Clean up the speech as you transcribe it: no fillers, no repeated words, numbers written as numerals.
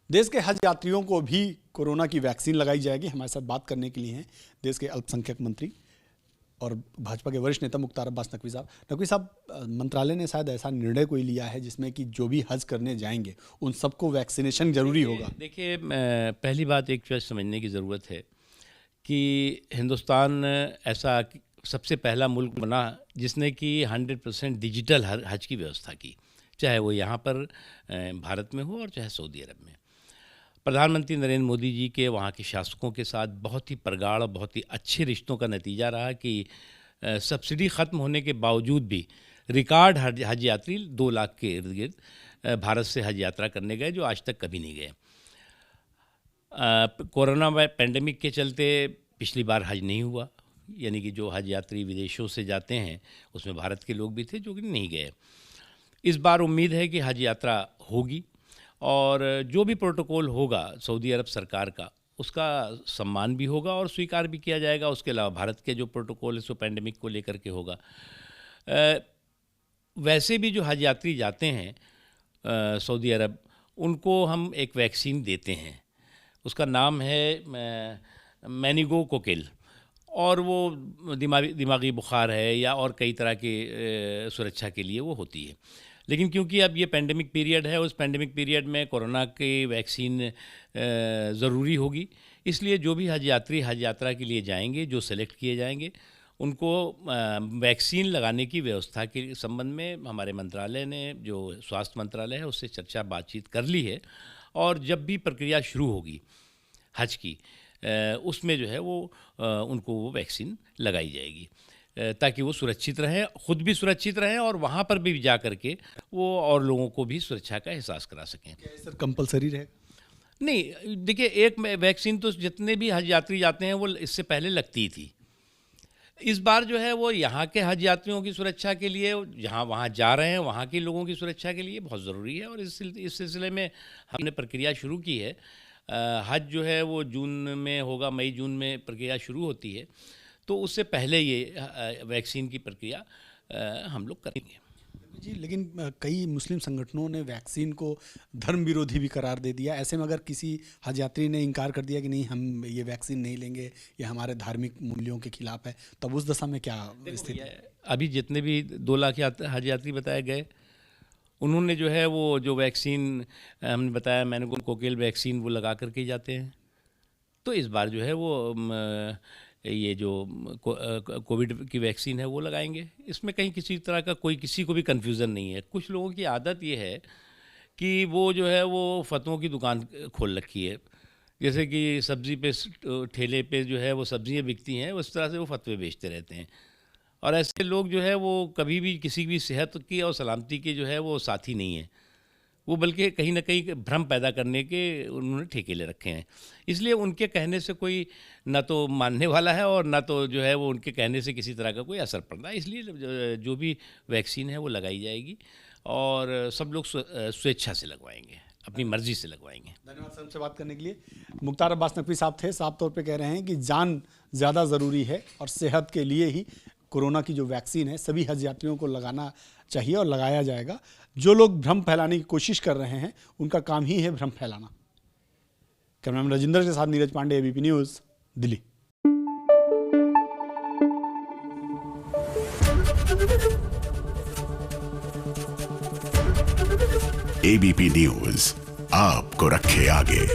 देश के हज यात्रियों को भी कोरोना की वैक्सीन लगाई जाएगी। हमारे साथ बात करने के लिए हैं देश के अल्पसंख्यक मंत्री और भाजपा के वरिष्ठ नेता मुख्तार अब्बास नकवी साहब। नकवी साहब, मंत्रालय ने शायद ऐसा निर्णय कोई लिया है जिसमें कि जो भी हज करने जाएंगे उन सबको वैक्सीनेशन जरूरी होगा। देखिए, पहली बात एक चीज़ समझने की ज़रूरत है कि हिंदुस्तान ऐसा सबसे पहला मुल्क बना जिसने कि 100% डिजिटल हज की व्यवस्था की, चाहे वो यहाँ पर भारत में हो और चाहे सऊदी अरब में। प्रधानमंत्री नरेंद्र मोदी जी के वहाँ के शासकों के साथ बहुत ही प्रगाढ़ और बहुत ही अच्छे रिश्तों का नतीजा रहा कि सब्सिडी ख़त्म होने के बावजूद भी रिकॉर्ड हज यात्री 2 लाख के इर्द गिर्द भारत से हज यात्रा करने गए, जो आज तक कभी नहीं गए। कोरोना पैंडेमिक के चलते पिछली बार हज नहीं हुआ, यानी कि जो हज यात्री विदेशों से जाते हैं उसमें भारत के लोग भी थे जो कि नहीं गए। इस बार उम्मीद है कि हज यात्रा होगी और जो भी प्रोटोकॉल होगा सऊदी अरब सरकार का, उसका सम्मान भी होगा और स्वीकार भी किया जाएगा। उसके अलावा भारत के जो प्रोटोकॉल है सो पैंडेमिक को लेकर के होगा। वैसे भी जो हज यात्री जाते हैं सऊदी अरब, उनको हम एक वैक्सीन देते हैं, उसका नाम है मेनिंगोकोकल, और वो दिमागी बुखार है या और कई तरह के सुरक्षा के लिए वो होती है। लेकिन क्योंकि अब ये पैंडेमिक पीरियड है, उस पैंडेमिक पीरियड में कोरोना की वैक्सीन ज़रूरी होगी, इसलिए जो भी हज यात्री हज यात्रा के लिए जाएंगे, जो सेलेक्ट किए जाएंगे, उनको वैक्सीन लगाने की व्यवस्था के संबंध में हमारे मंत्रालय ने, जो स्वास्थ्य मंत्रालय है, उससे चर्चा बातचीत कर ली है। और जब भी प्रक्रिया शुरू होगी हज की, उसमें जो है वो उनको वो वैक्सीन लगाई जाएगी ताकि वो सुरक्षित रहें, ख़ुद भी सुरक्षित रहें और वहाँ पर भी जा कर के वो और लोगों को भी सुरक्षा का एहसास करा सकें। क्या सर कंपलसरी रहेगा? नहीं, देखिए, एक वैक्सीन तो जितने भी हज यात्री जाते हैं वो इससे पहले लगती थी। इस बार जो है वो यहाँ के हज यात्रियों की सुरक्षा के लिए, जहाँ वहाँ जा रहे हैं वहाँ के लोगों की सुरक्षा के लिए बहुत ज़रूरी है और इस सिलसिले में हमने प्रक्रिया शुरू की है। हज जो है वो जून में होगा, मई जून में प्रक्रिया शुरू होती है, तो उससे पहले ये वैक्सीन की प्रक्रिया हम लोग करेंगे जी। लेकिन कई मुस्लिम संगठनों ने वैक्सीन को धर्म विरोधी भी करार दे दिया। ऐसे में अगर किसी हज यात्री ने इनकार कर दिया कि नहीं, हम ये वैक्सीन नहीं लेंगे, ये हमारे धार्मिक मूल्यों के खिलाफ है, तब उस दशा में क्या स्थिति है? अभी जितने भी 2 लाख हज यात्री बताए गए, उन्होंने जो है वो जो वैक्सीन हमने बताया, मेनिंगोकोकल वैक्सीन, वो लगा करके जाते हैं। तो इस बार जो है वो ये जो कोविड की वैक्सीन है वो लगाएंगे। इसमें कहीं किसी तरह का किसी को भी कन्फ्यूज़न नहीं है। कुछ लोगों की आदत ये है कि वो जो है वो फतवों की दुकान खोल रखी है, जैसे कि सब्ज़ी पे ठेले पे जो है वो सब्ज़ियाँ बिकती हैं, उस तरह से वो फतवे बेचते रहते हैं। और ऐसे लोग जो है वो कभी भी किसी भी सेहत की और सलामती के जो है वो साथी नहीं है, वो बल्कि कहीं ना कहीं भ्रम पैदा करने के उन्होंने ठेके ले रखे हैं। इसलिए उनके कहने से कोई ना तो मानने वाला है और ना तो जो है वो उनके कहने से किसी तरह का कोई असर पड़ रहा है। इसलिए जो भी वैक्सीन है वो लगाई जाएगी और सब लोग स्वेच्छा से लगवाएंगे, अपनी मर्जी से लगवाएंगे। धन्यवाद सर, हमसे बात करने के लिए। मुख्तार अब्बास नकवी साहब थे, साफ तौर पे कह रहे हैं कि जान ज़्यादा ज़रूरी है और सेहत के लिए ही कोरोना की जो वैक्सीन है सभी हज यात्रियों को लगाना चाहिए और लगाया जाएगा। जो लोग भ्रम फैलाने की कोशिश कर रहे हैं उनका काम ही है भ्रम फैलाना। कैमरामैन राजेंद्र के साथ Neeraj Pandey, ABP news, Delhi. ABP news आपको रखे आगे।